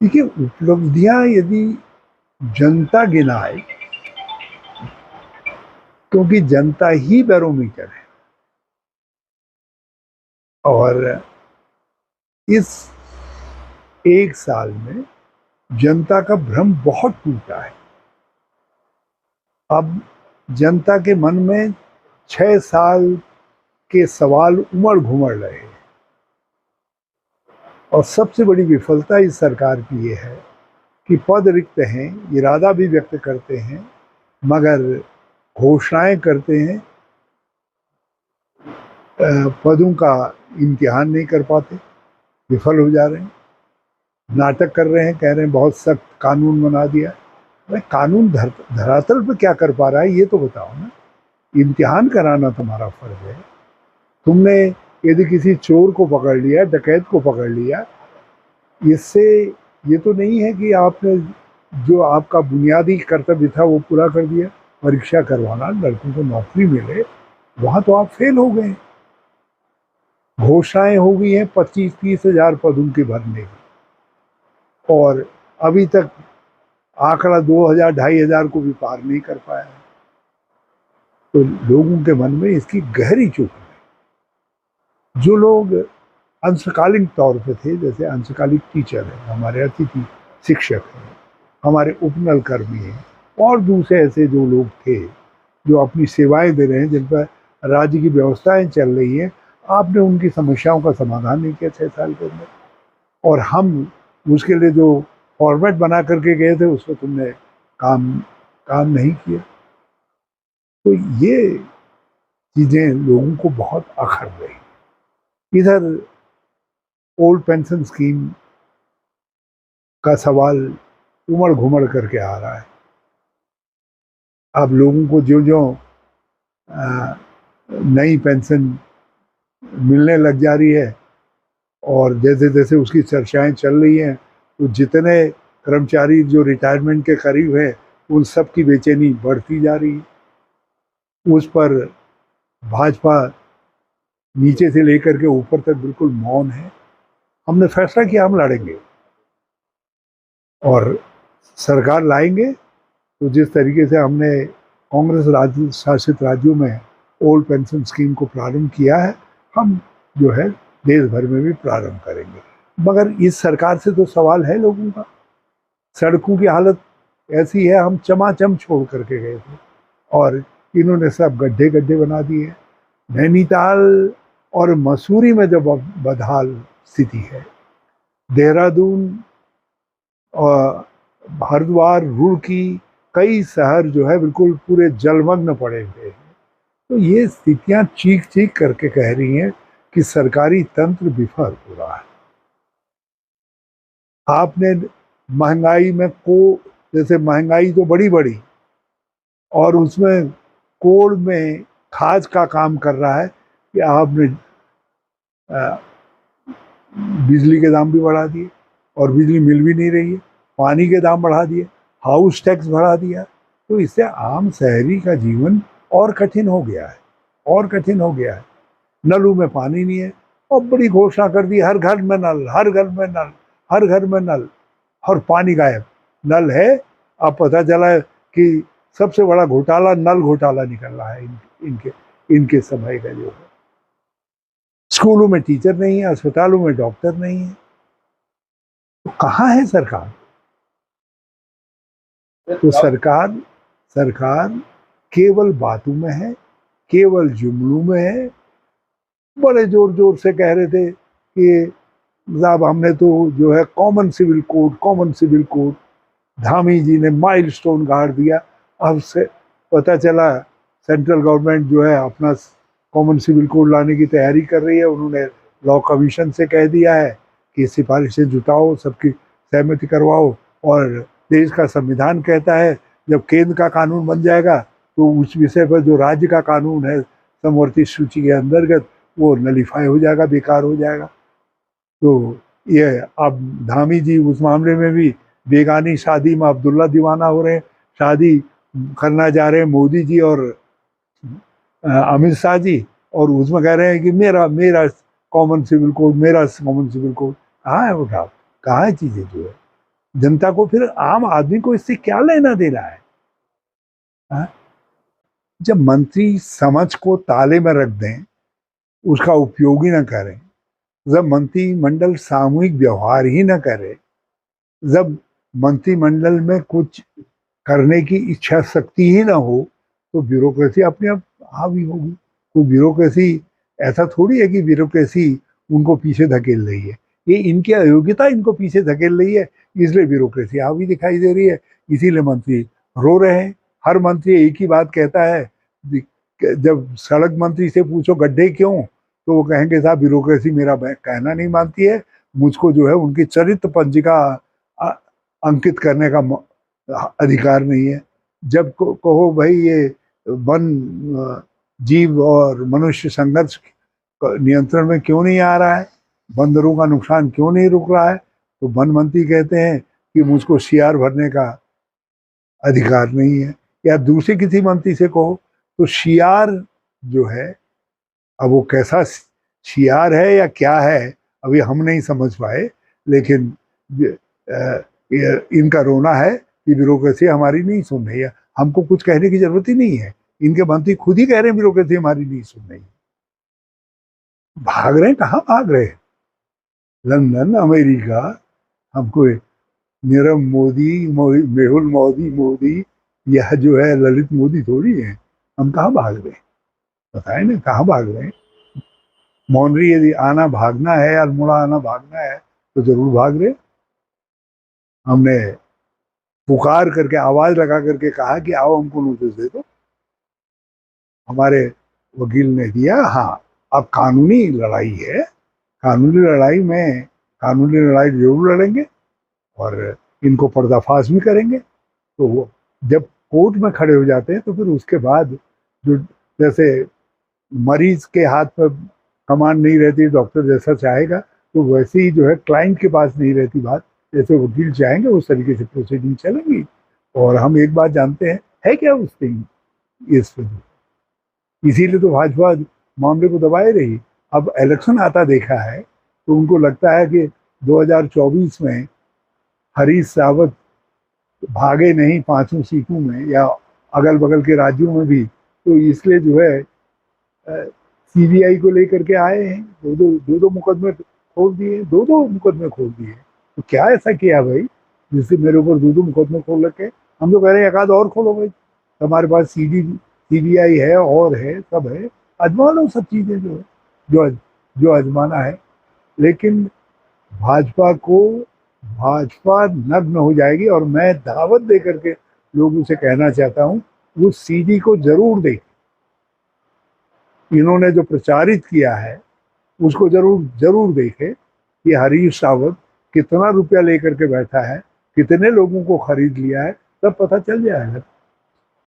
देखिए, उपलब्धियां यदि जनता गिनाए, क्योंकि जनता ही बैरोमीटर है। और इस एक साल में जनता का भ्रम बहुत टूटा है। अब जनता के मन में 6 साल के सवाल उमड़ घुमड़ रहे हैं। और सबसे बड़ी विफलता इस सरकार की ये है कि पद रिक्त हैं, इरादा भी व्यक्त करते हैं, मगर घोषणाएं करते हैं, पदों का इम्तिहान नहीं कर पाते, विफल हो जा रहे हैं। नाटक कर रहे हैं, कह रहे हैं बहुत सख्त कानून बना दिया। भाई, कानून धरातल पे क्या कर पा रहा है ये तो बताओ ना। इम्तिहान कराना तुम्हारा फर्ज है। तुमने यदि किसी चोर को पकड़ लिया, डकैत को पकड़ लिया, इससे ये तो नहीं है कि आपने जो आपका बुनियादी कर्तव्य था वो पूरा कर दिया। परीक्षा करवाना, लड़कों को नौकरी मिले, वहां तो आप फेल हो गए। घोषणाएं हो गई हैं 25-30 हजार पदों के भरने की, और अभी तक आंकड़ा 2,000 2,500 को भी पार नहीं कर पाया है। तो लोगों के मन में इसकी गहरी चुभ है। जो लोग अंशकालीन तौर पे थे, जैसे अंशकालिक टीचर है, हमारे अतिथि शिक्षक हैं, हमारे उपनल कर्मी हैं, और दूसरे ऐसे जो लोग थे जो अपनी सेवाएं दे रहे हैं, जिन पर राज्य की व्यवस्थाएं चल रही हैं, आपने उनकी समस्याओं का समाधान नहीं किया 6 साल के अंदर। और हम उसके लिए जो फॉर्मेट बना करके गए थे उसमें तुमने काम काम नहीं किया। तो ये चीजें लोगों को बहुत अखर रही। इधर ओल्ड पेंशन स्कीम का सवाल उमड़ घुमड़ करके आ रहा है। अब लोगों को जो जो नई पेंशन मिलने लग जा रही है, और जैसे जैसे उसकी चर्चाएं चल रही हैं, तो जितने कर्मचारी जो रिटायरमेंट के करीब है, उन सब की बेचैनी बढ़ती जा रही है। उस पर भाजपा नीचे से लेकर के ऊपर तक बिल्कुल मौन है। हमने फैसला किया, हम लड़ेंगे और सरकार लाएंगे। तो जिस तरीके से हमने कांग्रेस राज्य शासित राज्यों में ओल्ड पेंशन स्कीम को प्रारंभ किया है, हम जो है देश भर में भी प्रारंभ करेंगे। मगर इस सरकार से तो सवाल है लोगों का। सड़कों की हालत ऐसी है, हम चमाचम छोड़ करके गए थे और इन्होंने सब गड्ढे गड्ढे बना दिए। नैनीताल और मसूरी में जब बदहाल स्थिति है, देहरादून और हरिद्वार, रुड़की, कई शहर जो है बिल्कुल पूरे जलमग्न पड़े हुए हैं। तो ये स्थितियां चीख चीख करके कह रही हैं कि सरकारी तंत्र विफल हो रहा है। आपने महंगाई में जैसे महंगाई तो बड़ी बड़ी, और उसमें कोड में खाज का काम कर रहा है कि आपने बिजली के दाम भी बढ़ा दिए और बिजली मिल भी नहीं रही है, पानी के दाम बढ़ा दिए, हाउस टैक्स बढ़ा दिया। तो इससे आम शहरी का जीवन और कठिन हो गया है, और कठिन हो गया है। नलों में पानी नहीं है, और बड़ी घोषणा कर दी, हर घर में नल, हर घर में नल, हर घर में नल, और पानी गायब। नल है, अब पता चला कि सबसे बड़ा घोटाला नल घोटाला निकल रहा है इनके इनके समय का जो है। स्कूलों में टीचर नहीं है, अस्पतालों में डॉक्टर नहीं है। तो कहाँ है सरकार? तो सरकार सरकार केवल बातों में है, केवल जुमलों में है। बड़े जोर जोर से कह रहे थे कि साहब हमने तो जो है common civil code, common civil code, Dhami ji ने माइलस्टोन गाड़ दिया। अब से पता चला सेंट्रल गवर्नमेंट जो है अपना कॉमन सिविल कोड लाने की तैयारी कर रही है। उन्होंने लॉ कमीशन से कह दिया है कि सिफारिशें जुटाओ, सबकी सहमति करवाओ, और देश का संविधान कहता है जब केंद्र का कानून बन जाएगा तो उस विषय पर जो राज्य का कानून है समवर्ती सूची के अंतर्गत, वो नलीफाई हो जाएगा, बेकार हो जाएगा। तो ये अब धामी जी उस मामले में भी बेगानी शादी में अब्दुल्ला दीवाना हो रहे हैं। शादी करना जा रहे हैं मोदी जी और अमित शाह जी, और उसमें कह रहे हैं कि मेरा मेरा कॉमन सिविल कोड, मेरा कॉमन सिविल कोड। कहाँ है वो? कहाँ है चीजें जो है? जनता को, फिर आम आदमी को इससे क्या लेना देना है? हाँ? जब मंत्री समझ को ताले में रख दें, उसका उपयोग ही ना करें, जब मंत्रिमंडल सामूहिक व्यवहार ही ना करे, जब मंत्रिमंडल में कुछ करने की इच्छा शक्ति ही ना हो, तो ब्यूरोक्रेसी अपने आप हावी होगी। तो ब्यूरोक्रेसी ऐसा थोड़ी है कि ब्यूरोक्रेसी उनको पीछे धकेल रही है, ये इनकी अयोग्यता इनको पीछे धकेल रही है, इसलिए ब्यूरोक्रेसी हावी दिखाई दे रही है। इसीलिए मंत्री रो रहे हैं। हर मंत्री एक ही बात कहता है, जब सड़क मंत्री से पूछो गड्ढे क्यों, तो वो कहेंगे साहब ब्यूरोक्रेसी मेरा कहना नहीं मानती है, मुझको जो है उनकी चरित्र पंजिका अंकित करने का अधिकार नहीं है। जब कहो भाई ये वन जीव और मनुष्य संघर्ष नियंत्रण में क्यों नहीं आ रहा है, बंदरों का नुकसान क्यों नहीं रुक रहा है, तो वन मंत्री कहते हैं कि मुझको सीआर भरने का अधिकार नहीं है। या दूसरे किसी मंत्री से कहो तो सीआर जो है, अब वो कैसा सीआर है या क्या है अभी हम नहीं समझ पाए, लेकिन इनका रोना है कि ब्यूरोक्रेसी हमारी नहीं सुन रही है। हमको कुछ कहने की जरूरत ही नहीं है, इनके मंत्री खुद ही कह रहे हैं ब्यूरोक्रेसी हमारी नहीं सुन रही। भाग रहे हैं, कहाँ भाग रहे हैं? लंदन, अमेरिका, हमको नीरव मोदी, मेहुल मोदी, यह जो है ललित मोदी थोड़ी है। हम कहाँ भाग रहे हैं? बताए ना, कहाँ भाग रहे हैं? मौनरी यदि आना भागना है, अल्मोड़ा आना भागना है, तो जरूर भाग रहे। हमने पुकार करके, आवाज लगा करके कहा कि आओ हमको नोटिस दे दो, हमारे वकील ने दिया। हाँ, अब कानूनी लड़ाई है, कानूनी लड़ाई में कानूनी लड़ाई जरूर लड़ेंगे और इनको पर्दाफाश भी करेंगे। तो वो जब कोर्ट में खड़े हो जाते हैं तो फिर उसके बाद जो, जैसे मरीज के हाथ में कमांड नहीं रहती, डॉक्टर जैसा चाहेगा, तो वैसे ही जो है क्लाइंट के पास नहीं रहती बात, जैसे वकील चाहेंगे उस तरीके से प्रोसीडिंग चलेंगी। और हम एक बात जानते हैं, है क्या उस दिन इस, इसीलिए तो भाजपा मामले को दबाए रही। अब इलेक्शन आता देखा है तो उनको लगता है कि 2024 में हरीश रावत भागे नहीं 5 सीटों में या अगल बगल के राज्यों में भी, तो इसलिए जो है सीबीआई को लेकर के आए हैं। दो मुकदमे खोल दिए, दो मुकदमे खोल दिए। तो क्या ऐसा किया भाई जिससे मेरे ऊपर दो मुकदमे खोल रखे? हम तो कह रहे हैं एक आध और खोलो भाई, हमारे पास सीबीआई है और है, सब है, आजमा लो सब चीजें जो आजमाना है। लेकिन भाजपा नग्न हो जाएगी। और मैं दावत दे करके लोगों से कहना चाहता हूँ, वो सीडी को जरूर देखें, इन्होंने जो प्रचारित किया है उसको जरूर देखें कि हरीश रावत कितना रुपया लेकर के बैठा है, कितने लोगों को खरीद लिया है, सब पता चल जाएगा।